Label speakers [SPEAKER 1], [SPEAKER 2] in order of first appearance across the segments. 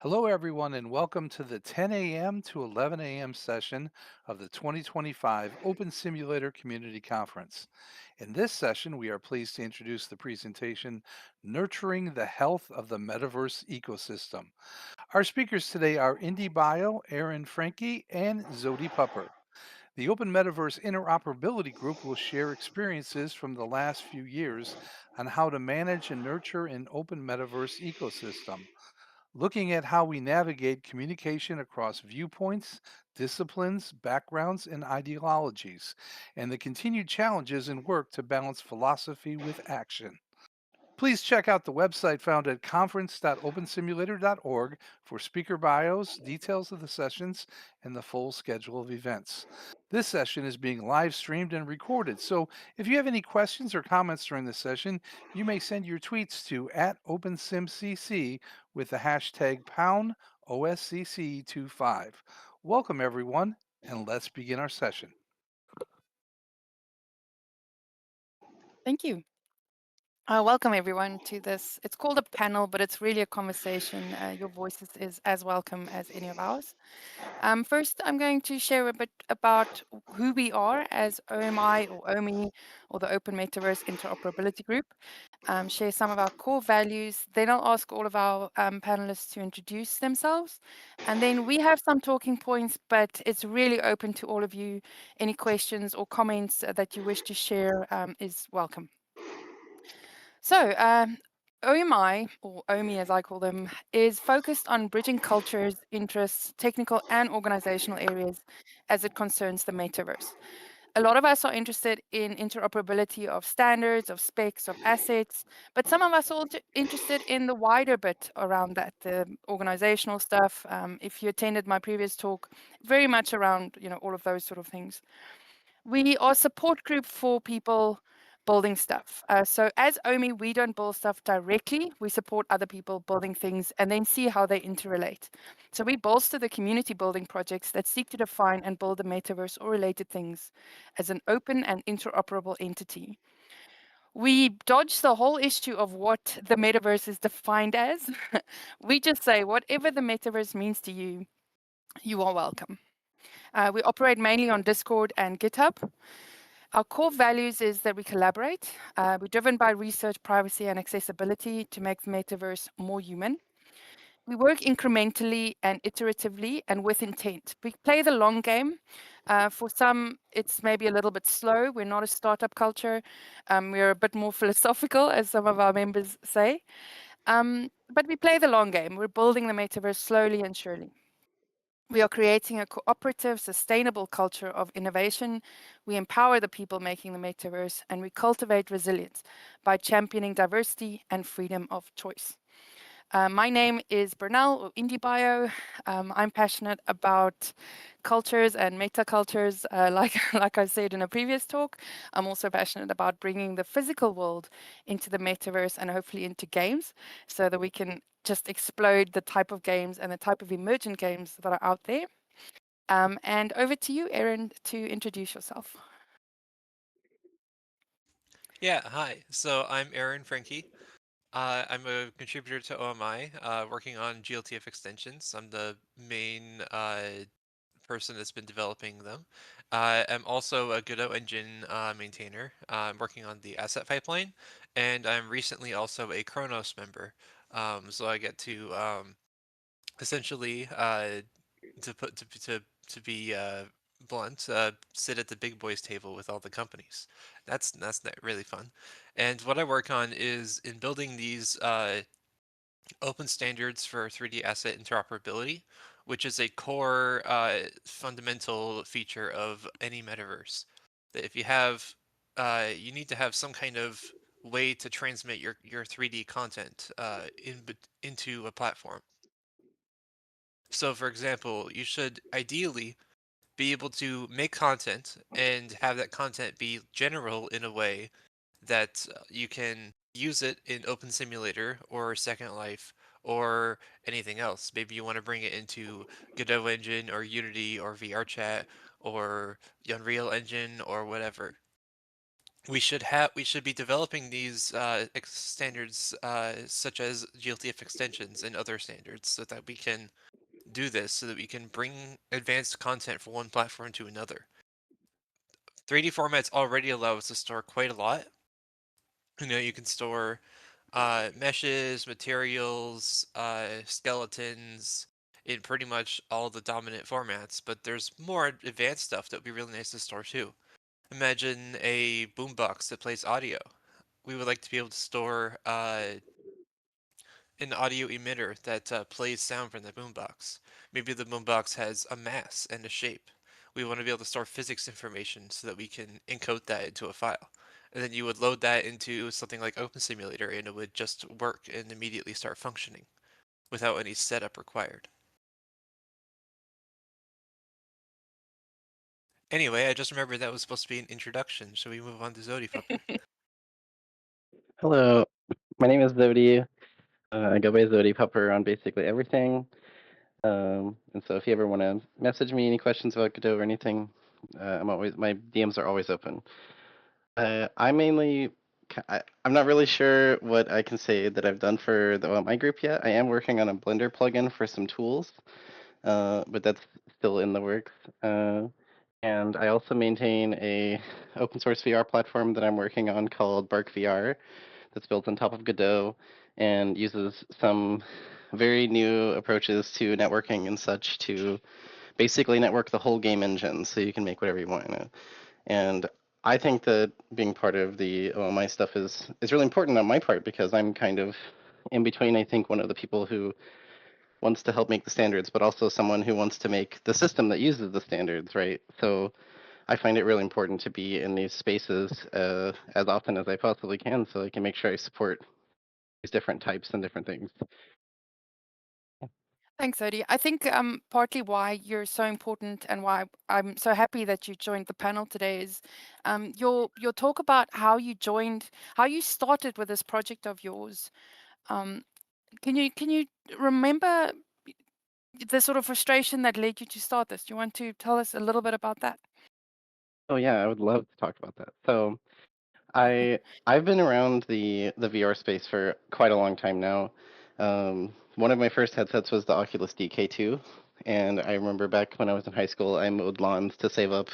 [SPEAKER 1] Hello, everyone, and welcome to the 10 a.m. to 11 a.m. session of the 2025 Open Simulator Community Conference. In this session, we are pleased to introduce the presentation Nurturing the Health of the Metaverse Ecosystem. Our speakers today are Indy Bio, Aaron Franke, and Zodi Pupper. The Open Metaverse Interoperability Group will share experiences from the last few years on how to manage and nurture an open metaverse ecosystem, looking at how we navigate communication across viewpoints, disciplines, backgrounds, and ideologies, and the continued challenges in work to balance philosophy with action. Please check out the website found at conference.opensimulator.org for speaker bios, details of the sessions, and the full schedule of events. This session is being live streamed and recorded, so if you have any questions or comments during the session, you may send your tweets to at OpenSimCC with the hashtag pound OSCC25. Welcome, everyone, and let's begin our session.
[SPEAKER 2] Thank you. Welcome everyone to this. It's called a panel, but it's really a conversation. Your voice is as welcome as any of ours. First, I'm going to share a bit about who we are as OMI or OMI or the Open Metaverse Interoperability Group. Share some of our core values. Then I'll ask all of our panelists to introduce themselves. And then we have some talking points, but it's really open to all of you. Any questions or comments that you wish to share is welcome. So, OMI, or OMI as I call them, is focused on bridging cultures, interests, technical and organizational areas as it concerns the metaverse. A lot of us are interested in interoperability of standards, of specs, of assets, but some of us are also interested in the wider bit around that, the organizational stuff. If you attended my previous talk, very much around all of those sort of things. We are a support group for people building stuff. So as OMI, we don't build stuff directly. We support other people building things and then see how they interrelate. So we bolster the community building projects that seek to define and build the metaverse or related things as an open and interoperable entity. We dodge the whole issue of what the metaverse is defined as. We just say whatever the metaverse means to you, you are welcome. We operate mainly on Discord and GitHub. Our core values is that we collaborate. We're driven by research, privacy, and accessibility to make the metaverse more human. We work incrementally and iteratively and with intent. We play the long game. For some, it's maybe a little bit slow. We're not a startup culture. We're a bit more philosophical, as some of our members say. But we play the long game. We're building the metaverse slowly and surely. We are creating a cooperative, sustainable culture of innovation. We empower the people making the metaverse, and we cultivate resilience by championing diversity and freedom of choice. My name is Bernal or Indie Bio. I'm passionate about cultures and metacultures, like I said in a previous talk. I'm also passionate about bringing the physical world into the metaverse and hopefully into games so that we can just explode the type of games and the type of emergent games that are out there. And over to you, Erin, to introduce yourself.
[SPEAKER 3] Yeah, hi. So I'm Aaron Franke. I'm a contributor to OMI, working on GLTF extensions. I'm the main person that's been developing them. I'm also a Godot engine maintainer. I'm working on the asset pipeline, and I'm recently also a Kronos member. So I get to essentially to put to be blunt, sit at the big boys table with all the companies. Really fun. And what I work on is in building these open standards for 3D asset interoperability, which is a core fundamental feature of any metaverse. That if you have, you need to have some kind of way to transmit your 3D content into a platform. So, for example, you should ideally be able to make content and have that content be general in a way that you can use it in Open Simulator or Second Life or anything else. Maybe you want to bring it into Godot Engine or Unity or VRChat or Unreal Engine or whatever. we should be developing these standards such as GLTF extensions and other standards so that we can do this so that we can bring advanced content from one platform to another. 3D formats already allow us to store quite a lot. You can store meshes, materials, skeletons in pretty much all the dominant formats, but there's more advanced stuff that would be really nice to store too. Imagine a boombox that plays audio. We would like to be able to store an audio emitter that plays sound from the boombox. Maybe the boombox has a mass and a shape. We want to be able to store physics information so that we can encode that into a file. And then you would load that into something like Open Simulator and it would just work and immediately start functioning without any setup required. Anyway, I just remembered that was supposed to be an introduction. Shall we move on to Zodi Fucker?
[SPEAKER 4] Hello, my name is Zodi. I go by Zodi Pupper on basically everything. And so if you ever want to message me any questions about Godot or anything, my DMs are always open. I mainly I'm not really sure what I can say that I've done for the OMI group yet. I am working on a Blender plugin for some tools, but that's still in the works. And I also maintain a open source VR platform that I'm working on called Bark VR that's built on top of Godot and uses some very new approaches to networking and such to basically network the whole game engine so you can make whatever you want in it. And I think that being part of the OMI stuff is really important on my part because I'm kind of in between, I think, one of the people who wants to help make the standards, but also someone who wants to make the system that uses the standards, right? So I find it really important to be in these spaces as often as I possibly can so I can make sure I support these different types and different things.
[SPEAKER 2] Thanks, Odie. I think partly why you're so important and why I'm so happy that you joined the panel today is your talk about how you joined, how you started with this project of yours. Um, can you remember the sort of frustration that led you to start this? Do you want to tell us a little bit about that?
[SPEAKER 4] Oh yeah, I would love to talk about that. So I've been around the VR space for quite a long time now. One of my first headsets was the Oculus DK2, and I remember back when I was in high school, I mowed lawns to save up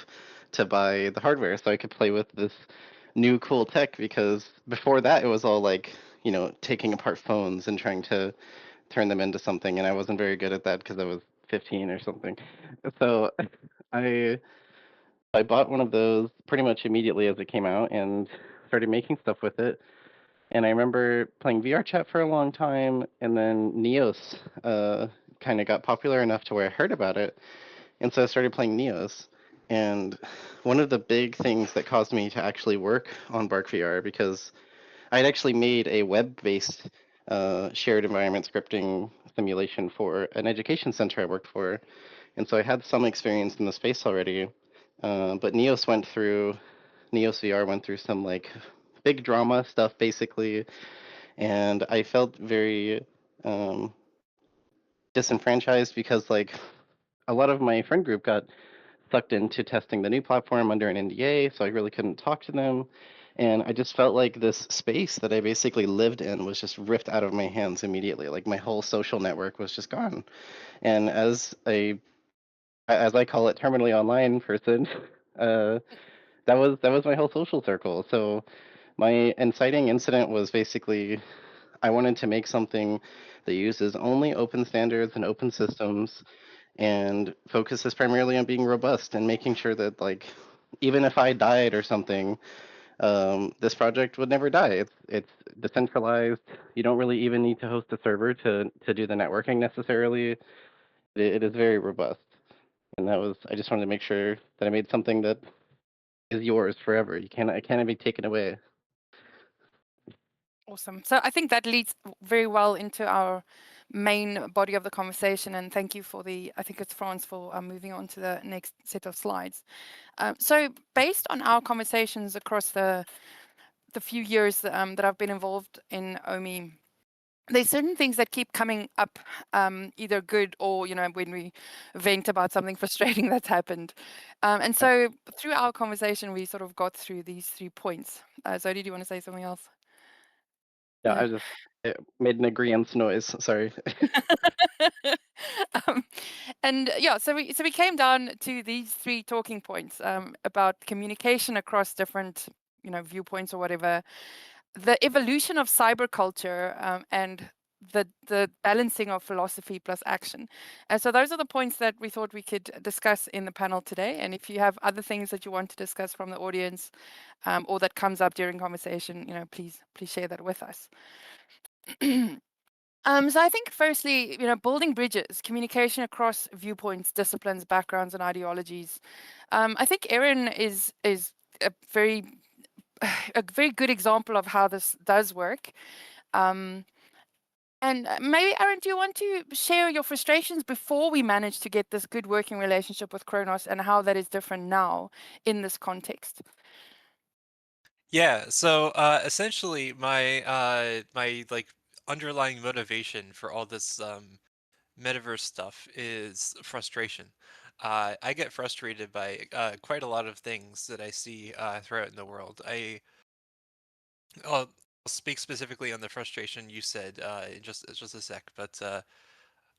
[SPEAKER 4] to buy the hardware so I could play with this new cool tech because before that it was all like, taking apart phones and trying to turn them into something, and I wasn't very good at that because I was 15 or something. So I I bought one of those pretty much immediately as it came out and started making stuff with it. And I remember playing VR chat for a long time, and then Neos kind of got popular enough to where I heard about it, and so I started playing Neos. And one of the big things that caused me to actually work on Bark VR because I'd actually made a web-based shared environment scripting simulation for an education center I worked for, and so I had some experience in the space already. But Neos VR went through some like big drama stuff basically, and I felt very um, disenfranchised because like a lot of my friend group got sucked into testing the new platform under an NDA, so I really couldn't talk to them. And I just felt like this space that I basically lived in was just ripped out of my hands immediately. Like my whole social network was just gone. And as I call it, terminally online person, uh, that was my whole social circle. So my inciting incident was basically I wanted to make something that uses only open standards and open systems and focuses primarily on being robust and making sure that like even if I died or something, this project would never die. It's decentralized. You don't really even need to host a server to do the networking necessarily. It is very robust. And that was I just wanted to make sure that I made something that is yours forever. It can't be taken away.
[SPEAKER 2] Awesome. So I think that leads very well into our main body of the conversation. And thank you for I think it's France for moving on to the next set of slides. So based on our conversations across the few years that I've been involved in OMI, there's certain things that keep coming up, either good or, when we vent about something frustrating that's happened. And
[SPEAKER 4] Yeah,
[SPEAKER 2] so through our conversation, we sort of got through these 3 points. Zoe, do you want to say something else?
[SPEAKER 4] yeah, I just it made an agreeance noise. Sorry.
[SPEAKER 2] um, and yeah, so we came down to these 3 talking points, about communication across different, viewpoints or whatever, the evolution of cyberculture, and the balancing of philosophy plus action. And so those are the points that we thought we could discuss in the panel today. And if you have other things that you want to discuss from the audience, or that comes up during conversation, please share that with us. So I think firstly, building bridges, communication across viewpoints, disciplines, backgrounds, and ideologies. I think Erin is a very a very good example of how this does work. Um, and maybe, Aaron, do you want to share your frustrations before we manage to get this good working relationship with Kronos, and how that is different now in this context?
[SPEAKER 3] Yeah, so essentially my like underlying motivation for all this metaverse stuff is frustration. I get frustrated by quite a lot of things that I see throughout in the world. I'll speak specifically on the frustration you said in just a sec, but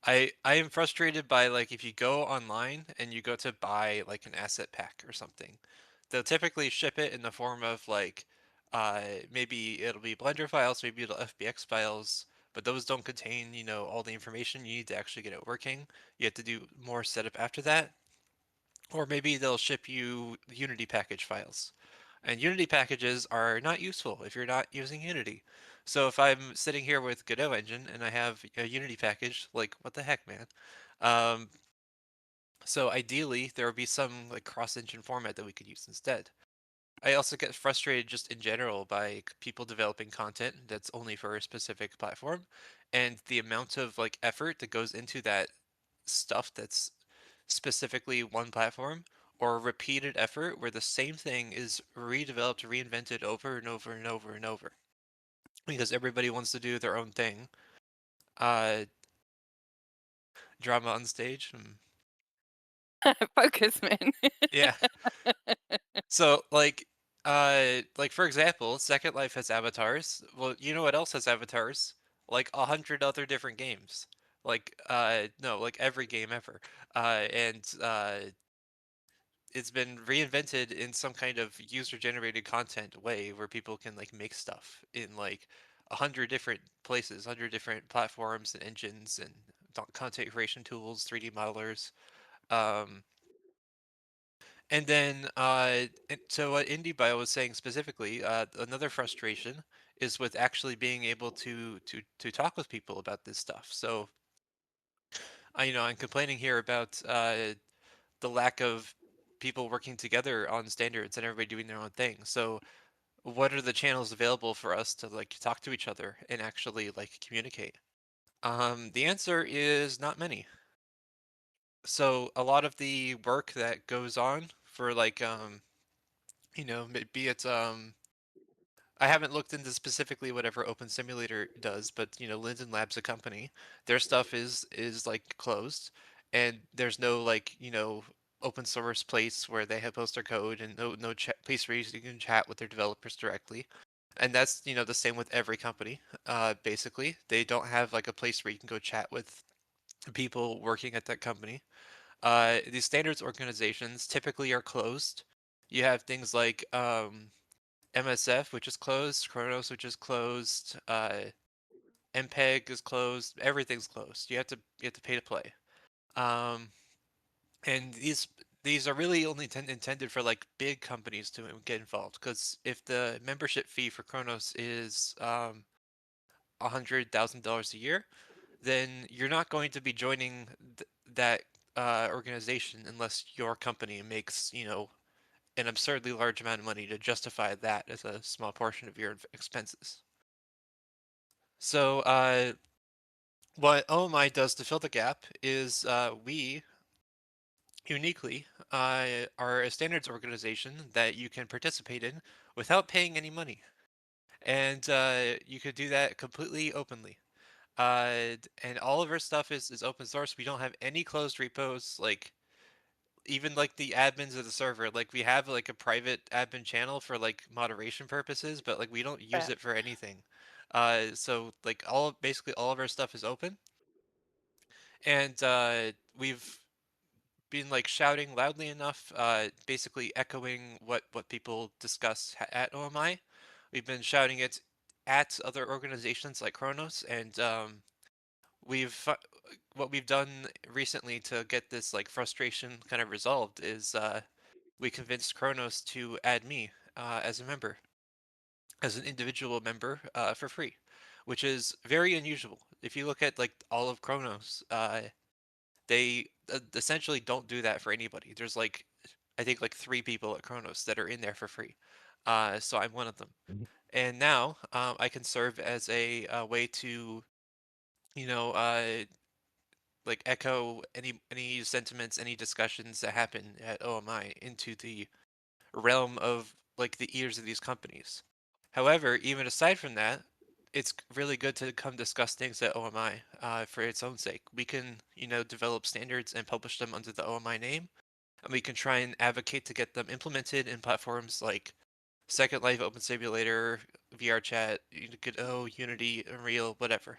[SPEAKER 3] I am frustrated by like if you go online and you go to buy like an asset pack or something, they'll typically ship it in the form of like maybe it'll be Blender files, maybe it'll FBX files, but those don't contain, all the information you need to actually get it working. You have to do more setup after that. Or maybe they'll ship you Unity package files. And Unity packages are not useful if you're not using Unity. So if I'm sitting here with Godot Engine and I have a Unity package, like what the heck, man? Um, so ideally there would be some like cross-engine format that we could use instead. I also get frustrated just in general by people developing content that's only for a specific platform, and the amount of like effort that goes into that stuff that's specifically one platform, or repeated effort where the same thing is redeveloped, reinvented over and over and over and over because everybody wants to do their own thing. Uh, Drama on stage.
[SPEAKER 2] Focus, man.
[SPEAKER 3] Yeah. So like for example, Second Life has avatars. Well, you know what else has avatars? Like 100 other different games. Like no, like every game ever. And it's been reinvented in some kind of user-generated content way where people can like make stuff in like 100 different places, 100 different platforms and engines and content creation tools, 3D modelers. Um, and then, so what IndieBio was saying specifically, another frustration is with actually being able to talk with people about this stuff. So, I'm complaining here about the lack of people working together on standards and everybody doing their own thing. So, what are the channels available for us to like talk to each other and actually like communicate? The answer is not many. So, a lot of the work that goes on for like be it I haven't looked into specifically whatever Open Simulator does, but Linden Labs, a company, their stuff is like closed, and there's no like open source place where they have post their code, and no chat place where you can chat with their developers directly. And that's the same with every company. Basically, they don't have like a place where you can go chat with people working at that company. These standards organizations typically are closed. You have things like MSF, which is closed, Kronos, which is closed, MPEG is closed, everything's closed. You have to pay to play. Um, and these are really only intended for like big companies to get involved, because if the membership fee for Kronos is $100,000 a year, then you're not going to be joining that organization unless your company makes an absurdly large amount of money to justify that as a small portion of your expenses. So, what OMI does to fill the gap is we uniquely are a standards organization that you can participate in without paying any money. And you could do that completely openly. And all of our stuff is open source. We don't have any closed repos. Like even like the admins of the server, like we have like a private admin channel for like moderation purposes, but like we don't use
[SPEAKER 2] Yeah.
[SPEAKER 3] it for anything. So like basically all of our stuff is open, and we've been like shouting loudly enough, basically echoing what people discuss at OMI. We've been shouting it at other organizations like Kronos, and we've what we've done recently to get this like frustration kind of resolved is we convinced Kronos to add me as a member, as an individual member for free, which is very unusual. If you look at like all of Kronos, they essentially don't do that for anybody. There's like I think like 3 people at Kronos that are in there for free. So I'm one of them. And now I can serve as a way to, you know, like echo any sentiments, any discussions that happen at OMI into the realm of like the ears of these companies. However, even aside from that, it's really good to come discuss things at OMI for its own sake. We can, develop standards and publish them under the OMI name, and we can try and advocate to get them implemented in platforms like Second Life, Open Simulator, VR Chat, Godot, Unity, Unreal, whatever.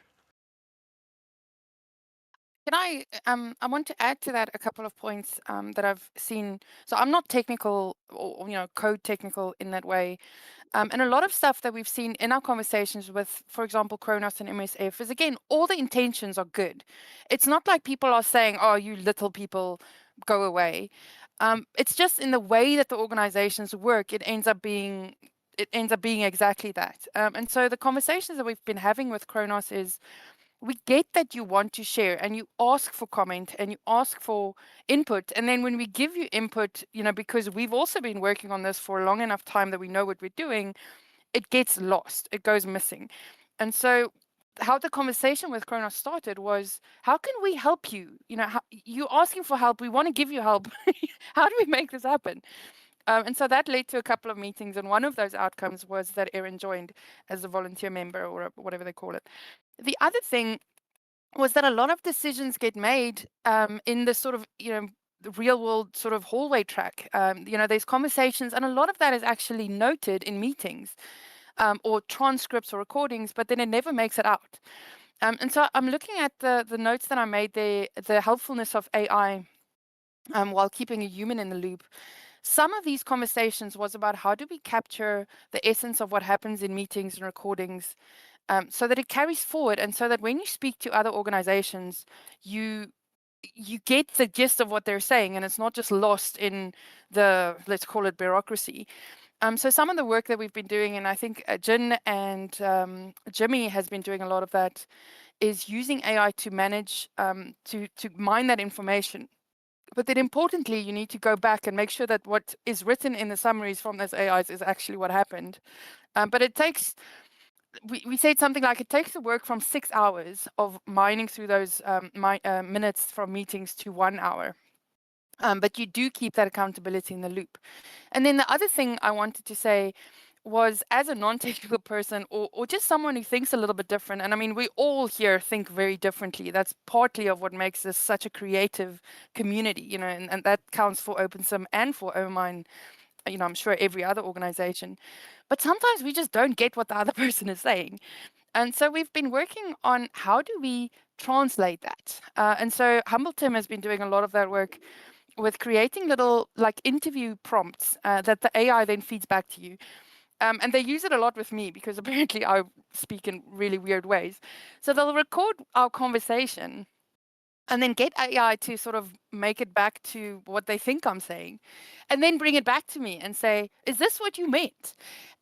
[SPEAKER 2] Can I want to add to that a couple of points that I've seen. So I'm not technical or code technical in that way. And a lot of stuff that we've seen in our conversations with, for example, Kronos and MSF is, again, all the intentions are good. It's not like people are saying, oh, you little people, go away. It's just in the way that the organizations work, it ends up being exactly that. And so the conversations that we've been having with Kronos is, we get that you want to share and you ask for comment and you ask for input. And then when we give you input, because we've also been working on this for a long enough time that we know what we're doing, it gets lost, it goes missing. And so how the conversation with Kronos started was, how can we help you? You asking for help, we want to give you help. How do we make this happen? And so that led to a couple of meetings, and one of those outcomes was that Erin joined as a volunteer member, or whatever they call it. The other thing was that a lot of decisions get made in the sort of, the real world sort of hallway track. There's conversations, and a lot of that is actually noted in meetings or transcripts or recordings, but then it never makes it out. And so I'm looking at the notes that I made there, the helpfulness of AI while keeping a human in the loop. Some of these conversations was about how do we capture the essence of what happens in meetings and recordings so that it carries forward, and so that when you speak to other organizations, you get the gist of what they're saying, and it's not just lost in the, let's call it, bureaucracy. So some of the work that we've been doing, and I think Jin and Jimmy has been doing a lot of that, is using AI to manage, to mine that information. But then importantly, you need to go back and make sure that what is written in the summaries from those AIs is actually what happened. But it takes, we said something like, it takes the work from 6 hours of mining through those minutes from meetings to 1 hour. But you do keep that accountability in the loop. And then the other thing I wanted to say was, as a non-technical person, or just someone who thinks a little bit different, and I mean, we all here think very differently. That's partly of what makes this such a creative community, and that counts for OpenSim and for OMINE, I'm sure every other organization. But sometimes we just don't get what the other person is saying. And so we've been working on how do we translate that. And so Humble Tim has been doing a lot of that work with creating little like interview prompts that the AI then feeds back to you. And they use it a lot with me because apparently I speak in really weird ways. So they'll record our conversation and then get AI to sort of make it back to what they think I'm saying, and then bring it back to me and say, is this what you meant?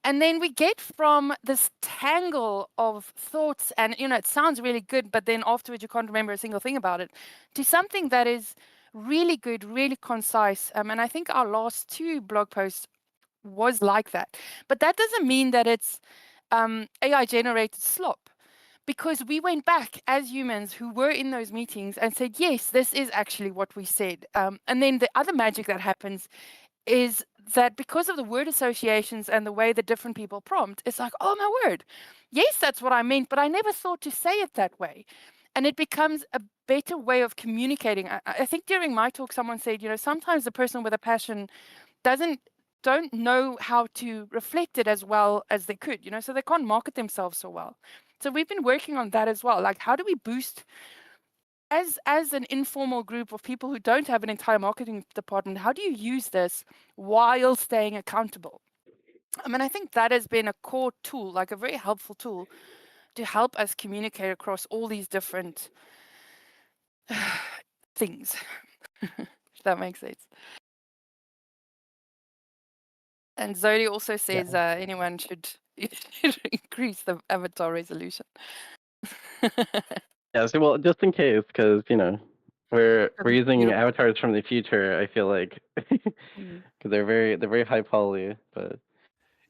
[SPEAKER 2] And then we get from this tangle of thoughts, and it sounds really good, but then afterwards you can't remember a single thing about it, to something that is really good, really concise. And I think our last 2 blog posts was like that. But that doesn't mean that it's AI generated slop, because we went back as humans who were in those meetings and said, yes, this is actually what we said. And then the other magic that happens is that because of the word associations and the way that different people prompt, it's like, oh my word, yes, that's what I meant, but I never thought to say it that way. And it becomes a better way of communicating. I think during my talk, someone said, sometimes the person with a passion don't know how to reflect it as well as they could, so they can't market themselves so well. So we've been working on that as well. Like, how do we boost as an informal group of people who don't have an entire marketing department, how do you use this while staying accountable? I mean, I think that has been a core tool, like a very helpful tool to help us communicate across all these different things. If that makes sense. And Zodi also says anyone should increase the avatar resolution.
[SPEAKER 4] Yeah, so well, just in case, because we're
[SPEAKER 2] That's
[SPEAKER 4] using
[SPEAKER 2] beautiful.
[SPEAKER 4] avatars from the future. I feel like because
[SPEAKER 2] Mm.
[SPEAKER 4] they're very high poly, but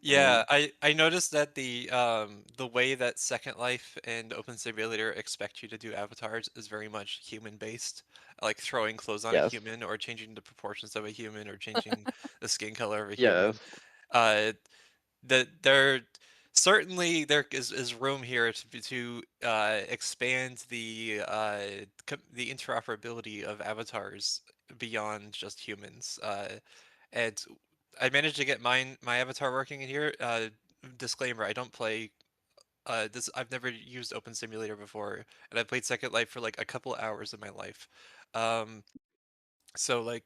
[SPEAKER 3] Yeah, I noticed that the way that Second Life and Open Simulator expect you to do avatars is very much human based, like throwing clothes on a
[SPEAKER 4] yes,
[SPEAKER 3] human or changing the proportions of a human or changing the skin color of a human.
[SPEAKER 4] yes.
[SPEAKER 3] Uh, that there certainly there is room here to expand the interoperability of avatars beyond just humans. And I managed to get my avatar working in here. Disclaimer: I don't play this. I've never used Open Simulator before, and I played Second Life for like a couple hours of my life. Um, so like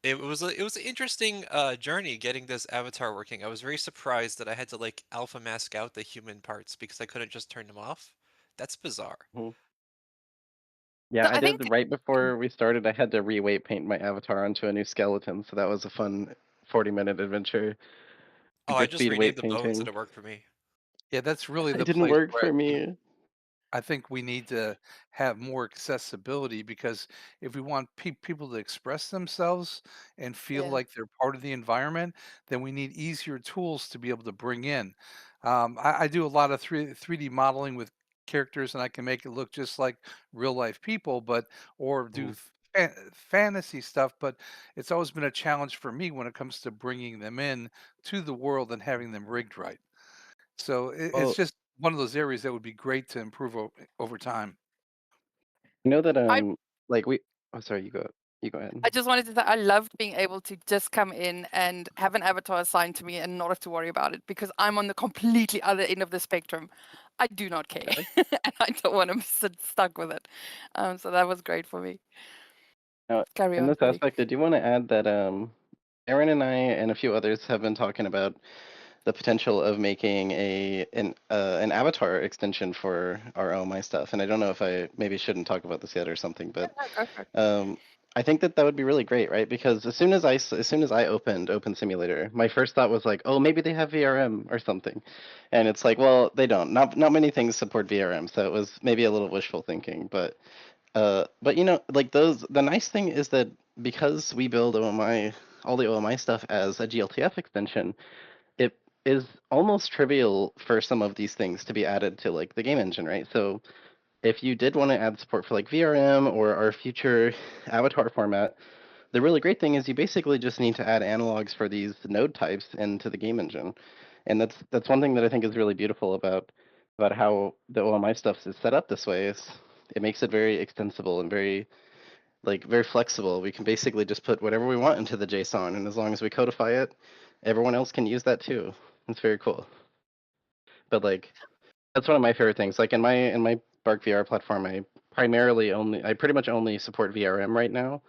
[SPEAKER 3] it was an interesting journey getting this avatar working. I was very surprised that I had to like alpha mask out the human parts because I couldn't just turn them off. That's bizarre.
[SPEAKER 4] Mhm. Yeah,
[SPEAKER 2] So
[SPEAKER 4] I
[SPEAKER 2] I
[SPEAKER 4] did
[SPEAKER 2] think
[SPEAKER 4] right before we started. I had to re-weight paint my avatar onto a new skeleton, so that was a fun 40-minute adventure.
[SPEAKER 3] Oh, I
[SPEAKER 4] Super
[SPEAKER 3] just
[SPEAKER 4] speed
[SPEAKER 3] renamed
[SPEAKER 4] weight
[SPEAKER 3] the bones and
[SPEAKER 4] painting.
[SPEAKER 3] it worked for me.
[SPEAKER 1] Yeah, that's really
[SPEAKER 4] It
[SPEAKER 1] the
[SPEAKER 4] didn't
[SPEAKER 1] place
[SPEAKER 4] work
[SPEAKER 1] where
[SPEAKER 4] for me.
[SPEAKER 1] I think we need to have more accessibility because if we want people to express themselves and feel
[SPEAKER 2] yeah,
[SPEAKER 1] like they're part of the environment, then we need easier tools to be able to bring in. I do a lot of 3D modeling with characters, and I can make it look just like real life people, but or do
[SPEAKER 4] Mhm.
[SPEAKER 1] fantasy stuff. But it's always been a challenge for me when it comes to bringing them in to the world and having them rigged right. So it's
[SPEAKER 4] Well,
[SPEAKER 1] just one of those areas that would be great to improve over time.
[SPEAKER 4] you know that
[SPEAKER 2] I
[SPEAKER 4] like we. Oh, sorry. You go ahead.
[SPEAKER 2] I just wanted to say I loved being able to just come in and have an avatar assigned to me and not have to worry about it because I'm on the completely other end of the spectrum. I do not care,
[SPEAKER 4] Really?
[SPEAKER 2] and I don't want to sit stuck with it. So that was great for me.
[SPEAKER 4] Now,
[SPEAKER 2] Carry
[SPEAKER 4] in
[SPEAKER 2] on,
[SPEAKER 4] this
[SPEAKER 2] Zodi.
[SPEAKER 4] aspect, I do want to add that Aaron and I and a few others have been talking about the potential of making an avatar extension for our OMI stuff. And I don't know if I maybe shouldn't talk about this yet or something,
[SPEAKER 2] Yeah,
[SPEAKER 4] but
[SPEAKER 2] no, go for it.
[SPEAKER 4] um, I think that that would be really great, right? Because as soon as I opened Open Simulator, my first thought was like, oh, maybe they have VRM or something, and it's like, well, they don't. Not many things support VRM, so it was maybe a little wishful thinking, but like the nice thing is that because we build OMI, all the OMI stuff as a GLTF extension, it is almost trivial for some of these things to be added to like the game engine, right? So if you did want to add support for like VRM or our future avatar format, the really great thing is you basically just need to add analogs for these node types into the game engine. And that's one thing that I think is really beautiful about how the OMI stuff is set up this way is it makes it very extensible and very flexible. We can basically just put whatever we want into the JSON, and as long as we codify it, everyone else can use that too. It's very cool. But like that's one of my favorite things. Like in my Bark VR platform, I pretty much only support VRM right now.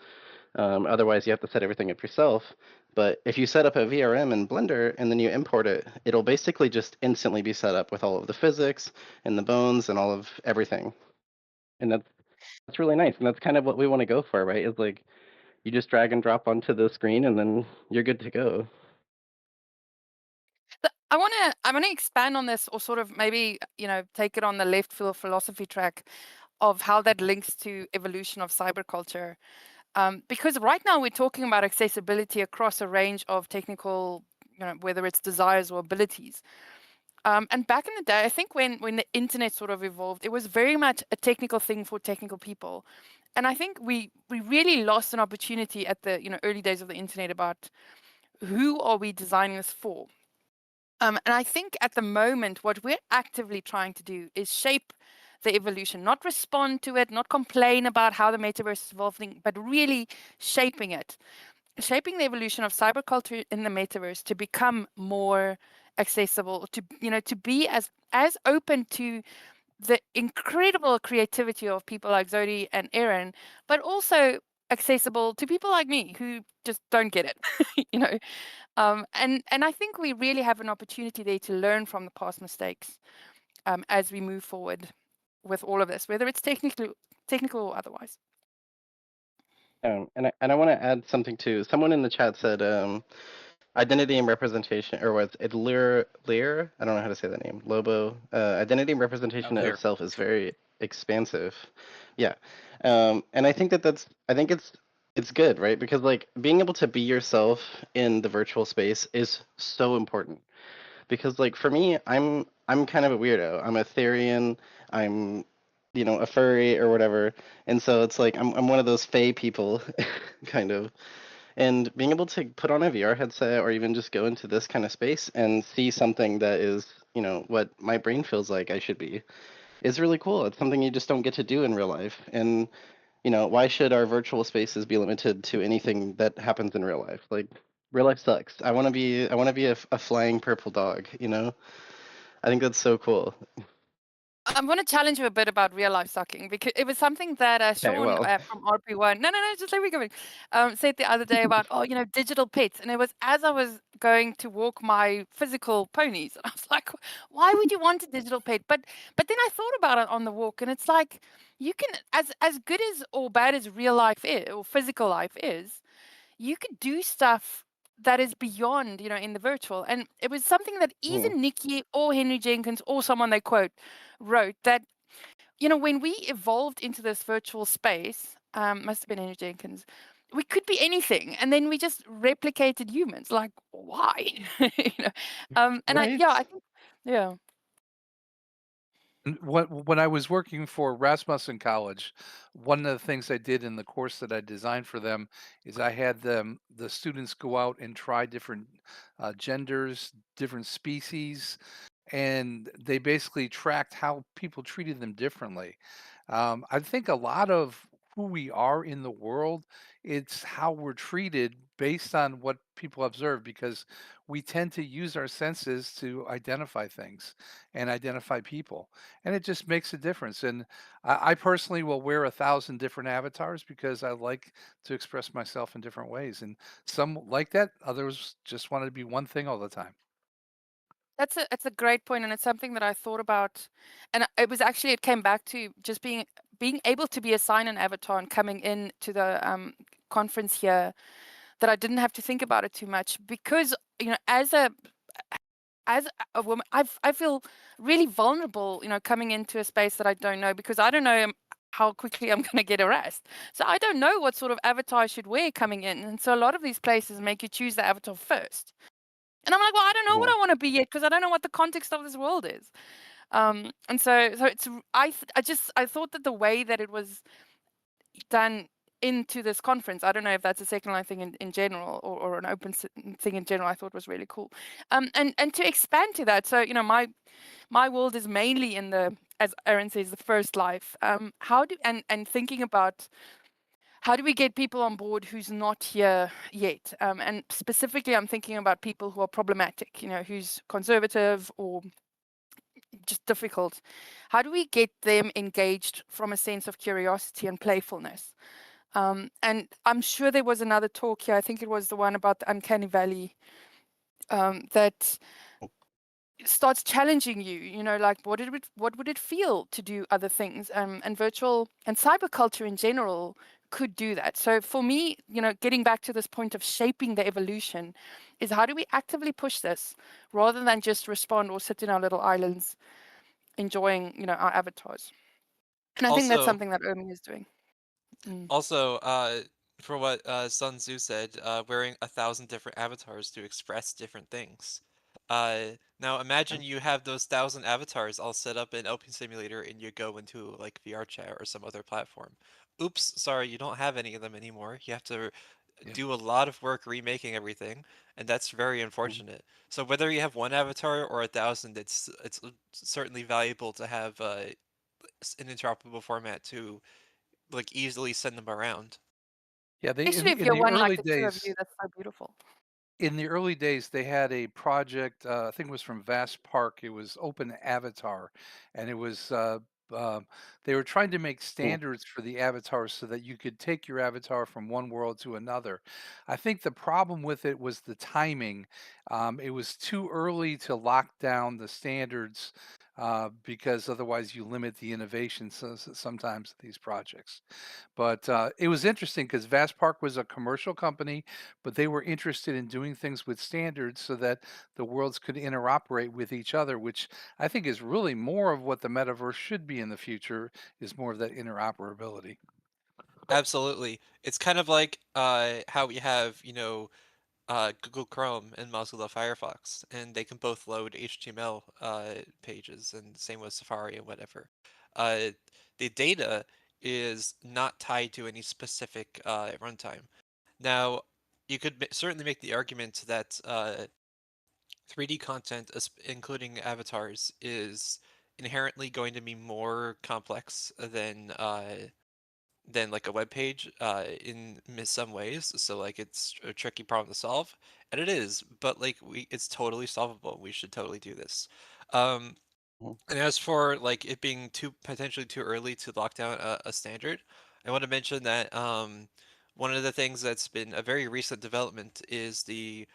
[SPEAKER 4] Otherwise, you have to set everything up yourself. But if you set up a VRM in Blender and then you import it, it'll basically just instantly be set up with all of the physics and the bones and all of everything. And that's really nice. And that's kind of what we want to go for, right? Is like you just drag and drop onto the screen and then you're good to go.
[SPEAKER 2] I want to expand on this, or sort of maybe take it on the left field philosophy track of how that links to evolution of cyberculture. Because right now we're talking about accessibility across a range of technical, whether it's desires or abilities. And back in the day, I think when the internet sort of evolved, it was very much a technical thing for technical people. And I think we really lost an opportunity at the early days of the internet about who are we designing this for? And I think at the moment, what we're actively trying to do is shape the evolution, not respond to it, not complain about how the metaverse is evolving, but really shaping it, shaping the evolution of cyberculture in the metaverse to become more accessible, to to be as open to the incredible creativity of people like Zodi and Aaron, but also accessible to people like me who just don't get it, you know. And I think we really have an opportunity there to learn from the past mistakes as we move forward with all of this, whether it's technical or otherwise.
[SPEAKER 4] And I want to add something too. Someone in the chat said identity and representation, or was it Lear? I don't know how to say that name. Lobo. Identity and representation
[SPEAKER 1] Lear.
[SPEAKER 4] of self is very expansive. Yeah. And I think I think it's good, right? Because like being able to be yourself in the virtual space is so important. Because like for me, I'm kind of a weirdo. I'm a Therian. I'm a furry or whatever. And so it's like I'm one of those fey people, kind of. And being able to put on a VR headset or even just go into this kind of space and see something that is, what my brain feels like I should be is really cool. It's something you just don't get to do in real life. And, why should our virtual spaces be limited to anything that happens in real life? Like real life sucks. I want to be a flying purple dog, I think that's so cool.
[SPEAKER 2] I'm going to challenge you a bit about real life sucking because it was something that
[SPEAKER 4] Okay,
[SPEAKER 2] Sean
[SPEAKER 4] well,
[SPEAKER 2] from RP1, no, just let me go. Said the other day about, digital pets. And it was as I was going to walk my physical ponies. And I was like, why would you want a digital pet? But then I thought about it on the walk and it's like, you can, as good as or bad as real life is, or physical life is, you could do stuff that is beyond, in the virtual. And it was something that
[SPEAKER 4] mhm,
[SPEAKER 2] even Nikki or Henry Jenkins or someone they quote wrote that, when we evolved into this virtual space, must have been Henry Jenkins, we could be anything. And then we just replicated humans. Like, why?
[SPEAKER 4] right?
[SPEAKER 2] I think, yeah.
[SPEAKER 1] And when I was working for Rasmussen College, one of the things I did in the course that I designed for them is I had the students go out and try different genders, different species, and they basically tracked how people treated them differently. I think a lot of who we are in the world, it's how we're treated based on what people observe because we tend to use our senses to identify things and identify people, and it just makes a difference. And I personally will wear 1,000 different avatars because I like to express myself in different ways, and some like that, others just want to be one thing all the time.
[SPEAKER 2] It's a great point, and it's something that I thought about, and it was actually it came back to just being able to be assigned an avatar and coming in to the conference here, that I didn't have to think about it too much because as a woman, I feel really vulnerable, coming into a space that I don't know because I don't know how quickly I'm going to get harassed. So I don't know what sort of avatar I should wear coming in, and so a lot of these places make you choose the avatar first. And I'm like, well, I don't know what
[SPEAKER 4] Mhm.
[SPEAKER 2] I want to be yet because I don't know what the context of this world is. And so I thought that the way that it was done into this conference, I don't know if that's a second line thing in general or an thing in general, I thought was really cool. And to expand to that, so my world is mainly in the, as Aaron says, the first life. How do and thinking about how do we get people on board who's not here yet? And specifically, I'm thinking about people who are problematic, who's conservative or just difficult. How do we get them engaged from a sense of curiosity and playfulness? And I'm sure there was another talk here. I think it was the one about the uncanny valley, that starts challenging you. Like what would it feel to do other things? And virtual and cyberculture in general could do that. So for me, getting back to this point of shaping the evolution, is how do we actively push this rather than just respond or sit in our little islands enjoying, our avatars. And I think that's
[SPEAKER 3] Also,
[SPEAKER 2] something that Omi is doing. Mm.
[SPEAKER 3] Also, for what Sun Tzu said, wearing 1,000 different avatars to express different things. Now imagine you have those 1,000 avatars all set up in Open Simulator and you go into like VR chat or some other platform. Oops, sorry, you don't have any of them anymore. You have to
[SPEAKER 1] Yeah.
[SPEAKER 3] do a lot of work remaking everything, and that's very
[SPEAKER 4] Mhm.
[SPEAKER 3] unfortunate. So whether you have one avatar or 1,000, it's certainly valuable to have an interoperable format to like easily send them around.
[SPEAKER 1] Yeah, they
[SPEAKER 2] Especially if
[SPEAKER 1] in
[SPEAKER 2] you're
[SPEAKER 1] the
[SPEAKER 2] one like
[SPEAKER 1] early
[SPEAKER 2] the two of you,
[SPEAKER 1] days
[SPEAKER 2] that's so beautiful.
[SPEAKER 1] they had a project, I think it was from Vast Park. It was Open Avatar, and it was they were trying to make
[SPEAKER 4] Cool.
[SPEAKER 1] standards for the avatars so that you could take your avatar from one world to another. I think the problem with it was the timing. It was too early to lock down the standards because otherwise you limit the innovation sometimes of these projects. But it was interesting because Vast Park was a commercial company, but they were interested in doing things with standards so that the worlds could interoperate with each other, which I think is really more of what the metaverse should be in the future, is more of that interoperability.
[SPEAKER 3] Absolutely. It's kind of like how we have, Google Chrome and Mozilla Firefox, and they can both load HTML pages, and same with Safari and whatever. Uh, the data is not tied to any specific runtime. Now, you could certainly make the argument that 3D content, including avatars, is inherently going to be more complex than like a web page in some ways. So like it's a tricky problem to solve, and it is, but like it's totally solvable. We should totally do this. Um,
[SPEAKER 4] Mhm.
[SPEAKER 3] and as for like it being too potentially too early to lock down a standard, I want to mention that one of the things that's been a very recent development is the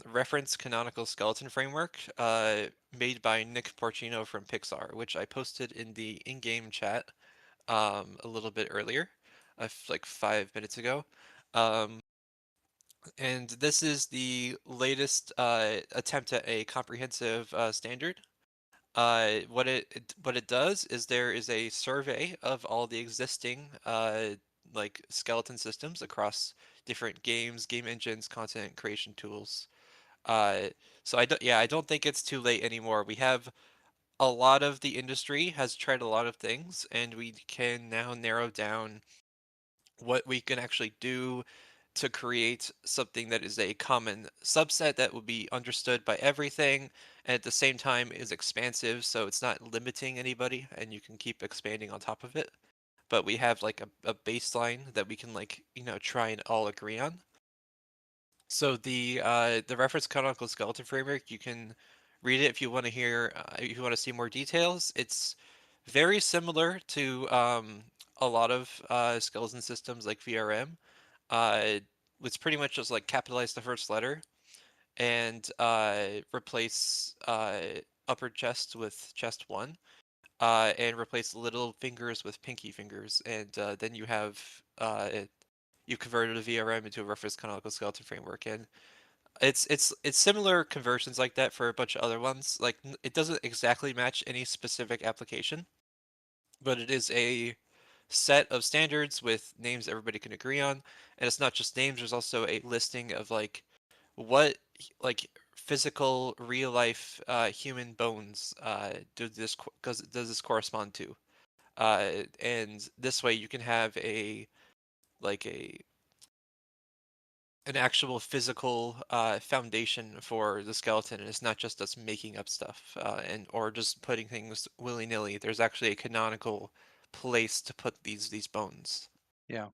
[SPEAKER 3] reference canonical skeleton framework made by Nick Porcino from Pixar, which I posted in the in-game chat a little bit earlier, like 5 minutes ago. Um, and this is the latest attempt at a comprehensive standard. What it does is there is a survey of all the existing like skeleton systems across different games, game engines, content creation tools. Uh, so I don't think it's too late anymore. We have a lot of the industry has tried a lot of things, and we can now narrow down what we can actually do to create something that is a common subset that will be understood by everything and at the same time is expansive so it's not limiting anybody and you can keep expanding on top of it. But we have like a baseline that we can like, try and all agree on. So the reference canonical skeleton framework, you can read it if you want to see more details. It's very similar to a lot of skeleton systems like VRM. Uh, it's pretty much just like capitalize the first letter and replace upper chest with chest one, and replace little fingers with pinky fingers, and then you converted a VRM into a reference canonical skeleton framework, and it's similar conversions like that for a bunch of other ones. Like it doesn't exactly match any specific application, but it is a set of standards with names everybody can agree on. And it's not just names, there's also a listing of like what like physical real life human bones does this correspond to? And this way you can have like a an actual physical foundation for the skeleton, and it's not just us making up stuff and or just putting things willy-nilly. There's actually a canonical place to put these bones.
[SPEAKER 1] Yeah.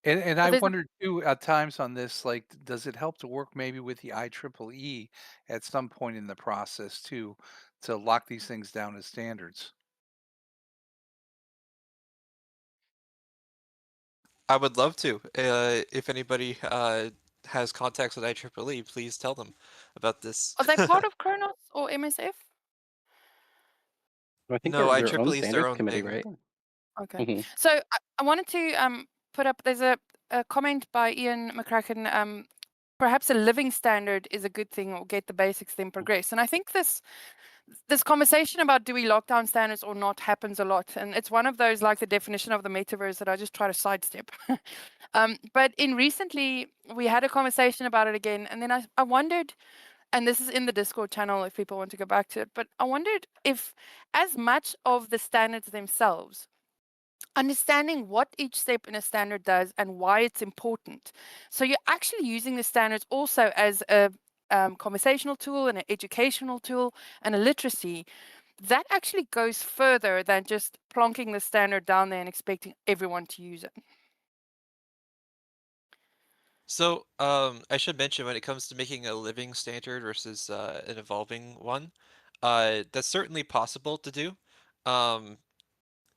[SPEAKER 1] And
[SPEAKER 2] So
[SPEAKER 1] I
[SPEAKER 2] there's a
[SPEAKER 1] wonder too at times on this, like, does it help to work maybe with the IEEE at some point in the process too, to lock these things down as standards?
[SPEAKER 3] I would love to. If anybody has contacts with IEEE, please tell them about this.
[SPEAKER 2] Are they part of Kronos or MSF?
[SPEAKER 4] I think
[SPEAKER 3] No,
[SPEAKER 4] they're their own
[SPEAKER 3] IEEE is their
[SPEAKER 4] standards
[SPEAKER 3] own
[SPEAKER 4] committee,
[SPEAKER 3] thing.
[SPEAKER 4] right?
[SPEAKER 2] Okay.
[SPEAKER 4] Hmm.
[SPEAKER 2] So I wanted to put up, there's a comment by Ian McCracken, perhaps a living standard is a good thing, or get the basics, then progress. And I think this conversation about do we lock down standards or not happens a lot. And it's one of those, like the definition of the metaverse, that I just try to sidestep. But in recently, we had a conversation about it again. And then I wondered, and this is in the Discord channel if people want to go back to it, but I wondered if as much of the standards themselves understanding what each step in a standard does and why it's important. So you're actually using the standards also as a conversational tool and an educational tool and a literacy that actually goes further than just plonking the standard down there and expecting everyone to use it.
[SPEAKER 3] So, I should mention when it comes to making a living standard versus an evolving one, that's certainly possible to do. Um,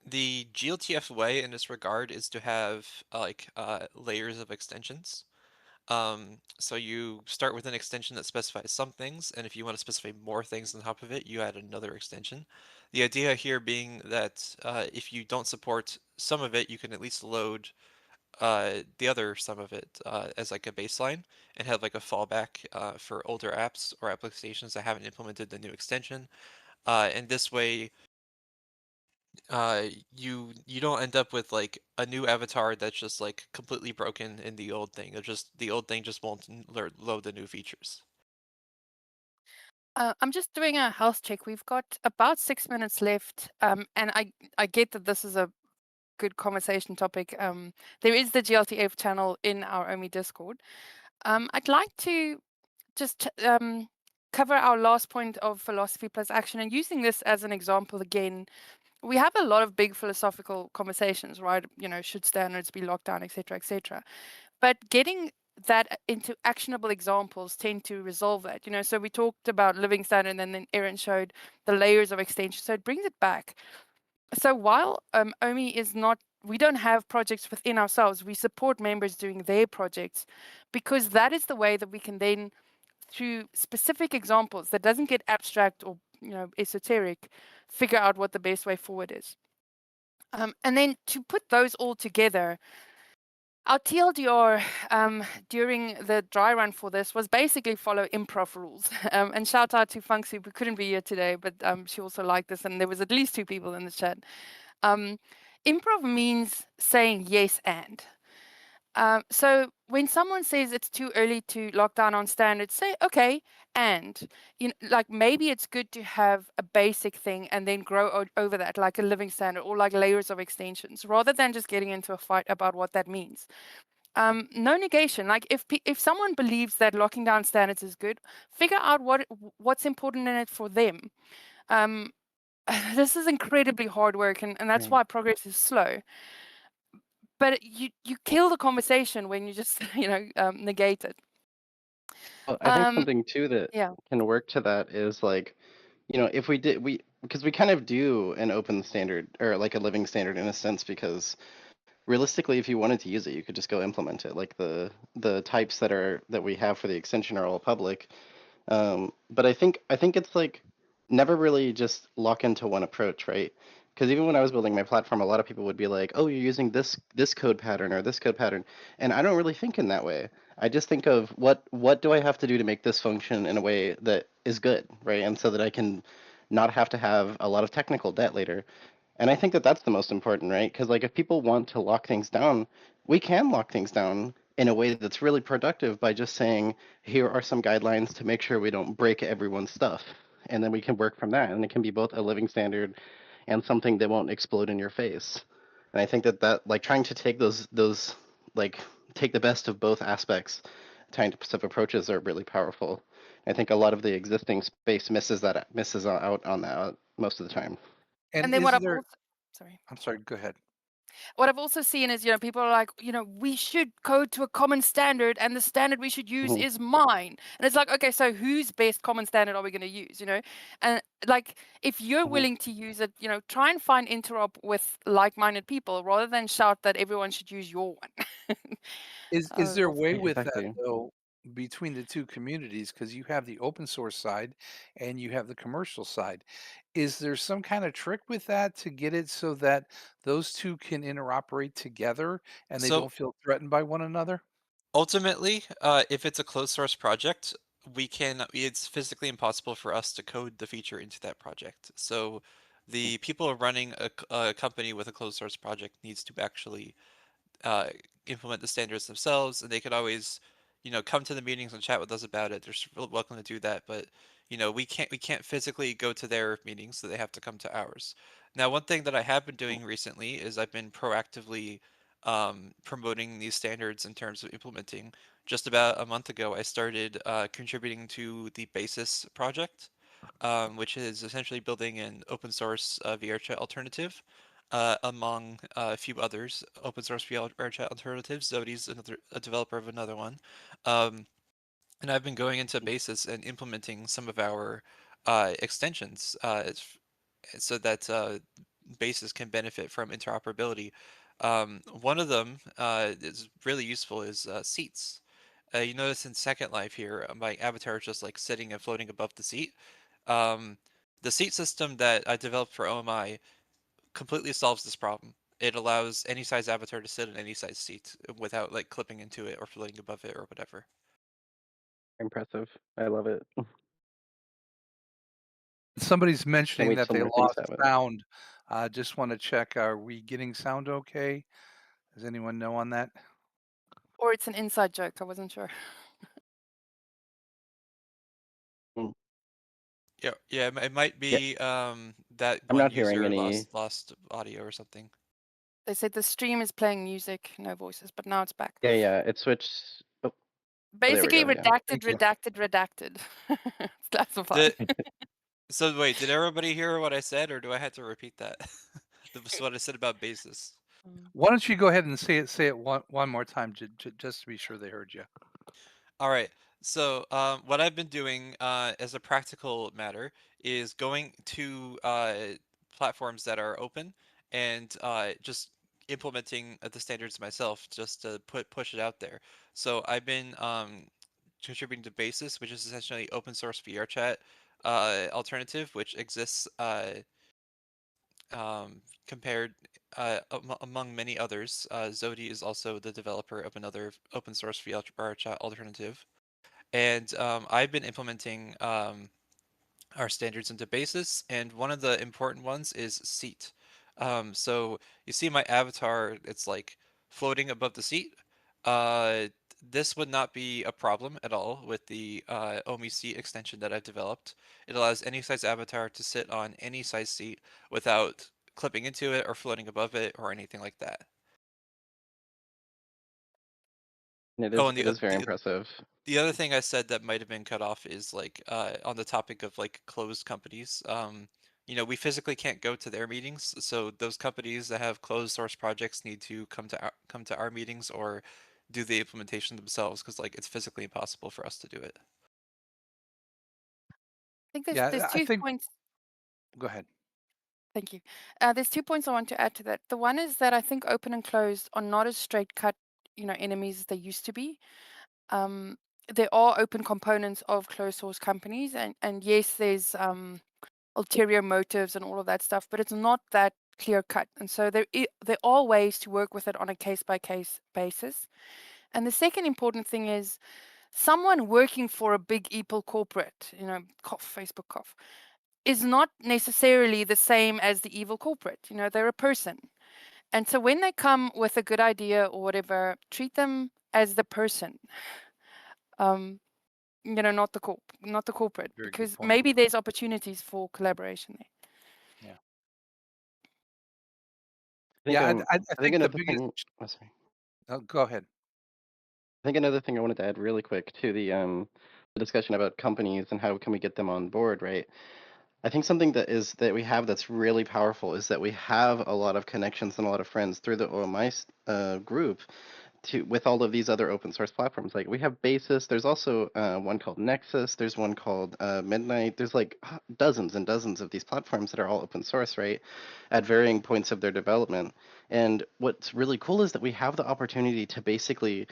[SPEAKER 3] the GLTF way in this regard is to have layers of extensions. So you start with an extension that specifies some things, and if you want to specify more things on top of it, you add another extension. The idea here being that if you don't support some of it, you can at least load the other some of it as like a baseline and have like a fallback for older apps or applications that haven't implemented the new extension. And this way, uh, you don't end up with like a new avatar that's just like completely broken in the old thing. It just the old thing just won't load the new features.
[SPEAKER 2] I'm just doing a health check. We've got about 6 minutes left, and I get that this is a good conversation topic. There is the GLTF channel in our OMI Discord. I'd like to just cover our last point of philosophy plus action, and using this as an example again. We have a lot of big philosophical conversations, right? Should standards be locked down, etc., etc. But getting that into actionable examples tend to resolve that. So we talked about living standard, and then Erin showed the layers of extension. So it brings it back. So while OMI is not, we don't have projects within ourselves. We support members doing their projects because that is the way that we can then, through specific examples that doesn't get abstract or esoteric, figure out what the best way forward is. And then to put those all together, our TLDR during the dry run for this was basically follow improv rules. And shout out to Funk Soup, who couldn't be here today, but she also liked this, and there was at least 2 people in the chat. Um, improv means saying yes and. So when someone says it's too early to lock down on standards, say, okay, and like maybe it's good to have a basic thing and then grow over that, like a living standard or like layers of extensions, rather than just getting into a fight about what that means. No negation. Like if someone believes that locking down standards is good, figure out what's important in it for them. Um, this is incredibly hard work, and that's
[SPEAKER 4] Right.
[SPEAKER 2] why progress is slow. But you kill the conversation when you just negate it.
[SPEAKER 4] Well, I think
[SPEAKER 2] Um,
[SPEAKER 4] something too that
[SPEAKER 2] yeah.
[SPEAKER 4] can work to that is like, if we because we kind of do an open standard or like a living standard in a sense because realistically, if you wanted to use it, you could just go implement it. Like the types that we have for the extension are all public. But I think it's like never really just lock into one approach, right? Because even when I was building my platform, a lot of people would be like, "Oh, you're using this code pattern or this code pattern," and I don't really think in that way. I just think of what do I have to do to make this function in a way that is good, right? And so that I can not have to have a lot of technical debt later. And I think that that's the most important, right? Because like if people want to lock things down, we can lock things down in a way that's really productive by just saying, here are some guidelines to make sure we don't break everyone's stuff. And then we can work from that. And it can be both a living standard and something that won't explode in your face. And I think that like trying to take those like take the best of both aspects types of approaches are really powerful. I think a lot of the existing space misses out on that most of the time.
[SPEAKER 1] And
[SPEAKER 2] And then what
[SPEAKER 1] is
[SPEAKER 2] I've
[SPEAKER 1] there,
[SPEAKER 2] also, sorry.
[SPEAKER 1] I'm sorry, go ahead.
[SPEAKER 2] What I've also seen is, people are like, we should code to a common standard, and the standard we should use
[SPEAKER 4] Mhm.
[SPEAKER 2] is mine. And it's like, okay, so whose best common standard are we going to use? And like, if you're
[SPEAKER 4] Mhm.
[SPEAKER 2] willing to use it, try and find interop with like-minded people rather than shout that everyone should use your one.
[SPEAKER 1] Is there a
[SPEAKER 2] Also
[SPEAKER 1] way
[SPEAKER 4] Yeah,
[SPEAKER 2] good.
[SPEAKER 1] with that
[SPEAKER 4] exactly.
[SPEAKER 1] though between the two communities? Because you have the open source side and you have the commercial side. Is there some kind of trick with that to get it so that those two can interoperate together and they
[SPEAKER 3] So
[SPEAKER 1] don't feel threatened by one another?
[SPEAKER 3] ultimately, if it's a closed source project, it's physically impossible for us to code the feature into that project. So the people running a company with a closed source project needs to actually uh, implement the standards themselves, and they could always, come to the meetings and chat with us about it. They're welcome to do that, but we can't physically go to their meetings, so they have to come to ours. Now, one thing that I have been doing recently is I've been proactively promoting these standards in terms of implementing. Just about a month ago, I started contributing to the Basis project, which is essentially building an open source VR chat alternative. Among a few others, open source VR chat alternatives. Zodi's a developer of another one. Um, and I've been going into Basis and implementing some of our extensions so that Basis can benefit from interoperability. One of them is really useful is seats. You notice in Second Life here, my avatar is just like sitting and floating above the seat. Um, the seat system that I developed for OMI completely solves this problem. It allows any size avatar to sit in any size seat without like clipping into it or floating above it or whatever.
[SPEAKER 4] Impressive. I love it.
[SPEAKER 1] Somebody's
[SPEAKER 4] Can't
[SPEAKER 1] mentioning
[SPEAKER 4] wait
[SPEAKER 1] that
[SPEAKER 4] till
[SPEAKER 1] they
[SPEAKER 4] more things
[SPEAKER 1] lost
[SPEAKER 4] happen.
[SPEAKER 1] sound. Just want to check, are we getting sound okay? Does anyone know on that?
[SPEAKER 2] Or it's an inside joke. I wasn't sure.
[SPEAKER 4] Mm,
[SPEAKER 3] Yeah, yeah, it might
[SPEAKER 4] Yeah,
[SPEAKER 3] be that
[SPEAKER 4] I'm
[SPEAKER 3] one
[SPEAKER 4] not hearing
[SPEAKER 3] user
[SPEAKER 4] any.
[SPEAKER 3] lost audio or something.
[SPEAKER 2] They said the stream is playing music, no voices, but now it's back.
[SPEAKER 4] Yeah, yeah, it switched. Oh, there we
[SPEAKER 2] Basically,
[SPEAKER 4] go. Yeah.
[SPEAKER 2] redacted,
[SPEAKER 1] Thank you.
[SPEAKER 2] redacted, redacted. It's classified.
[SPEAKER 3] The So wait, did everybody hear what I said, or do I have to repeat that? That's what I said about basis.
[SPEAKER 2] Mm.
[SPEAKER 1] Why don't you go ahead and say it one more time, just to be sure they heard you.
[SPEAKER 3] All right. So what I've been doing as a practical matter is going to platforms that are open and just implementing the standards myself, just to push it out there. So I've been contributing to Basis, which is essentially open source VR chat alternative, which exists compared among many others. Zodi is also the developer of another open source VR chat alternative. And I've been implementing our standards into Basis, and one of the important ones is seat. So you see my avatar, it's like floating above the seat. Uh, this would not be a problem at all with the OMI seat extension that I've developed. It allows any size avatar to sit on any size seat without clipping into it or floating above it or anything like that.
[SPEAKER 4] And
[SPEAKER 3] Oh, and
[SPEAKER 4] it is very impressive.
[SPEAKER 3] the other thing I said that might have been cut off is like on the topic of like closed companies. We physically can't go to their meetings, so those companies that have closed source projects need to come to our meetings or do the implementation themselves because like it's physically impossible for us to do it.
[SPEAKER 2] I think there's
[SPEAKER 1] Yeah, I
[SPEAKER 2] two
[SPEAKER 1] think.
[SPEAKER 2] points.
[SPEAKER 1] Go ahead.
[SPEAKER 2] Thank you. There's 2 points I want to add to that. The one is that I think open and closed are not as straight cut, enemies as they used to be. Um, there are open components of closed source companies, and yes, there's ulterior motives and all of that stuff, but it's not that clear cut. And so there are ways to work with it on a case by case basis. And the second important thing is someone working for a big evil corporate, cough, Facebook cough, is not necessarily the same as the evil corporate. They're a person. And so when they come with a good idea or whatever, treat them as the person. Um, not the corporate,
[SPEAKER 1] Very good
[SPEAKER 2] because
[SPEAKER 1] point.
[SPEAKER 2] maybe there's opportunities for collaboration there.
[SPEAKER 1] Yeah.
[SPEAKER 4] I think
[SPEAKER 1] Yeah, I
[SPEAKER 4] I think
[SPEAKER 1] think the
[SPEAKER 4] another
[SPEAKER 1] biggest.
[SPEAKER 4] thing. Oh, sorry.
[SPEAKER 1] Oh, go ahead.
[SPEAKER 4] I think another thing I wanted to add really quick to the discussion about companies and how can we get them on board, right? I think something that we have that's really powerful is that we have a lot of connections and a lot of friends through the OMI group to with all of these other open source platforms. Like we have Basis. There's also one called Nexus. There's one called Midnight. There's like dozens and dozens of these platforms that are all open source, right? At varying points of their development. And what's really cool is that we have the opportunity to basically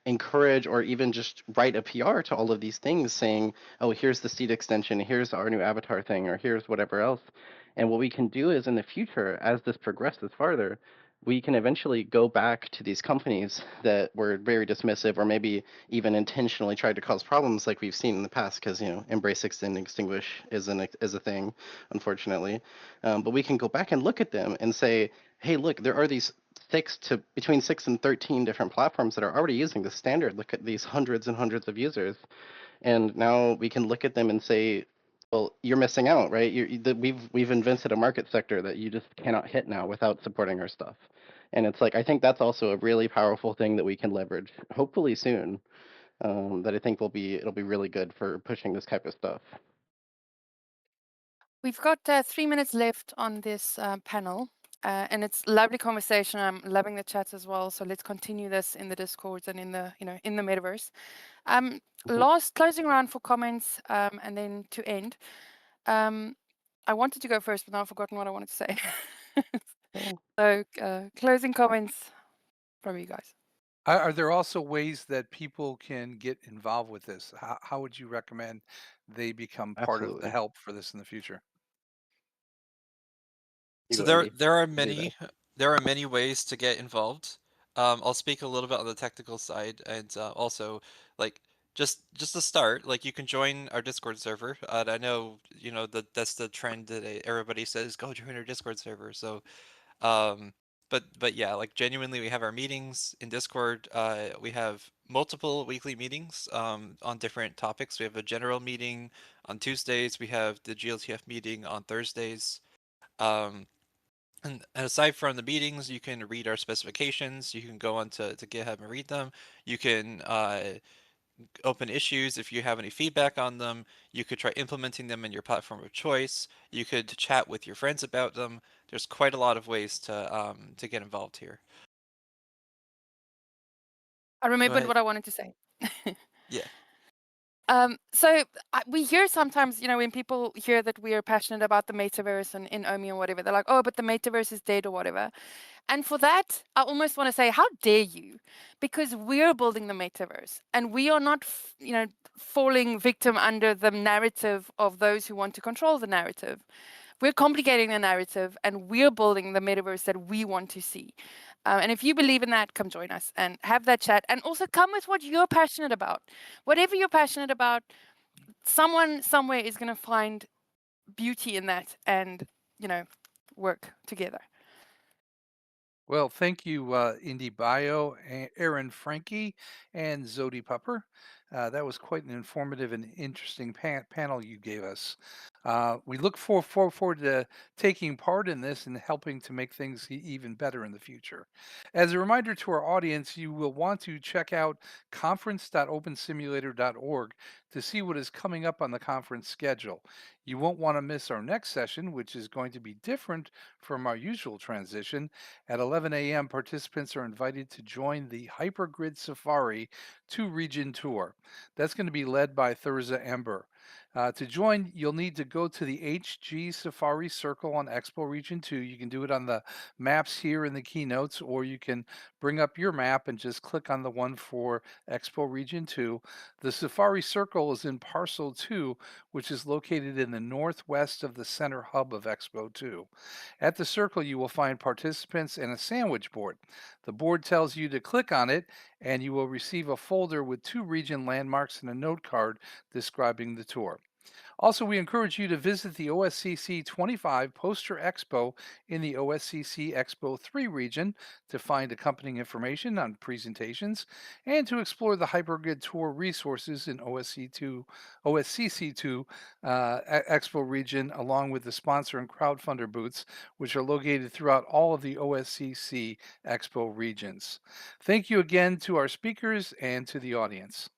[SPEAKER 4] encourage or even just write a PR to all of these things saying, oh, here's the seed extension, here's our new avatar thing, or here's whatever else. And what we can do is in the future, as this progresses farther, we can eventually go back to these companies that were very dismissive or maybe even intentionally tried to cause problems like we've seen in the past because embrace extend extinguish is a thing, unfortunately. But we can go back and look at them and say, hey, look, there are these between 6 and 13 different platforms that are already using the standard. Look at these hundreds and hundreds of users, and now we can look at them and say, Well, you're missing out, right? We've invented a market sector that you just cannot hit now without supporting our stuff. And it's like I think that's also a really powerful thing that we can leverage, hopefully soon. That I think it'll be really good for pushing this type of stuff.
[SPEAKER 2] We've got 3 minutes left on this panel, and it's lovely conversation. I'm loving the chats as well. So let's continue this in the Discords and in the in the metaverse.
[SPEAKER 4] Mhm.
[SPEAKER 2] Last closing round for comments, and then to end. I wanted to go first, but now I've forgotten what I wanted to say.
[SPEAKER 4] Oh,
[SPEAKER 2] So closing comments from you guys.
[SPEAKER 1] Are there also ways that people can get involved with this? How would you recommend they become part of the
[SPEAKER 4] absolutely.
[SPEAKER 1] help for this in the future?
[SPEAKER 4] You
[SPEAKER 3] So
[SPEAKER 4] go,
[SPEAKER 3] there
[SPEAKER 4] Indy.
[SPEAKER 3] there are
[SPEAKER 4] You do this.
[SPEAKER 3] many ways to get involved. I'll speak a little bit on the technical side, and also like just to start, like you can join our Discord server. And I know that that's the trend that everybody says go join our Discord server. So um, but yeah, like genuinely, we have our meetings in Discord. We have multiple weekly meetings on different topics. We have a general meeting on Tuesdays. We have the GLTF meeting on Thursdays. Um, and aside from the meetings, you can read our specifications. You can go to GitHub and read them. You can open issues if you have any feedback on them. You could try implementing them in your platform of choice. You could chat with your friends about them. There's quite a lot of ways to get involved here.
[SPEAKER 2] I
[SPEAKER 3] Go
[SPEAKER 2] remembered
[SPEAKER 3] ahead.
[SPEAKER 2] what I wanted to say.
[SPEAKER 3] Yeah.
[SPEAKER 2] So we hear sometimes, when people hear that we are passionate about the metaverse and in OMI or whatever, they're like, oh, but the metaverse is dead or whatever. And for that, I almost want to say, how dare you? Because we're building the metaverse and we are not, falling victim under the narrative of those who want to control the narrative. We're complicating the narrative and we're building the metaverse that we want to see. And if you believe in that, come join us and have that chat. And also come with what you're passionate about. Whatever you're passionate about, someone somewhere is going to find beauty in that and, work together.
[SPEAKER 1] Well, thank you, Indy Bio, Aaron Frankie, and Zodi Pupper. That was quite an informative and interesting panel you gave us. We look forward to taking part in this and helping to make things even better in the future. As a reminder to our audience, you will want to check out conference.opensimulator.org to see what is coming up on the conference schedule. You won't want to miss our next session, which is going to be different from our usual transition. At 11 a.m., participants are invited to join the Hypergrid Safari 2 Region Tour. That's going to be led by Thurza Ember. To join, you'll need to go to the HG Safari Circle on Expo Region 2. You can do it on the maps here in the keynotes, or you can bring up your map and just click on the one for Expo Region 2. The Safari Circle is in Parcel 2, which is located in the northwest of the center hub of Expo 2. At the circle, you will find participants and a sandwich board. The board tells you to click on it, and you will receive a folder with 2 region landmarks and a note card describing the tour. Also, we encourage you to visit the OSCC 25 Poster Expo in the OSCC Expo 3 region to find accompanying information on presentations and to explore the Hypergrid Tour resources in OSCC2 Expo region, along with the sponsor and crowdfunder booths, which are located throughout all of the OSCC Expo regions. Thank you again to our speakers and to the audience.